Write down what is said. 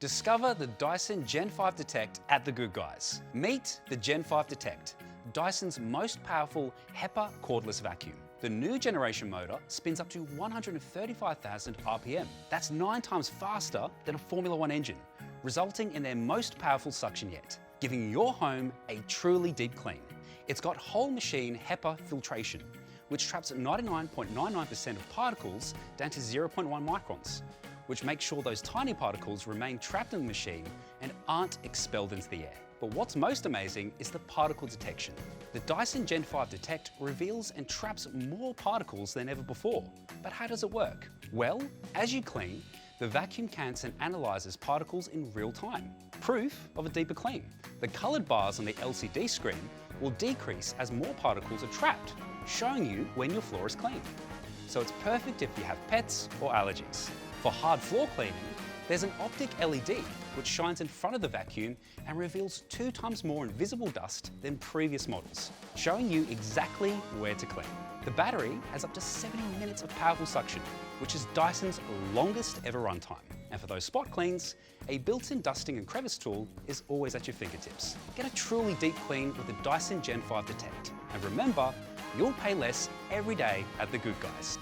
Discover the Dyson Gen5Detect at The Good Guys. Meet the Gen5Detect, Dyson's most powerful Hepa cordless vacuum. The new generation motor spins up to 135,000 RPM. That's 9 times faster than a Formula One engine, resulting in their most powerful suction yet, giving your home a truly deep clean. It's got whole machine Hepa filtration, which traps 99.99% of particles down to 0.1 microns, which makes sure those tiny particles remain trapped in the machine and aren't expelled into the air. But what's most amazing is the particle detection. The Dyson Gen5Detect reveals and traps more particles than ever before. But how does it work? Well, as you clean, the vacuum counts and analyzes particles in real time. Proof of a deeper clean. The colored bars on the LCD screen will decrease as more particles are trapped, showing you when your floor is clean. So it's perfect if you have pets or allergies. For hard floor cleaning, there's an optic LED which shines in front of the vacuum and reveals 2 times more invisible dust than previous models, showing you exactly where to clean. The battery has up to 70 minutes of powerful suction, which is Dyson's longest ever runtime. And for those spot cleans, a built-in dusting and crevice tool is always at your fingertips. Get a truly deep clean with the Dyson Gen5Detect. And remember, you'll pay less every day at The Good Guys.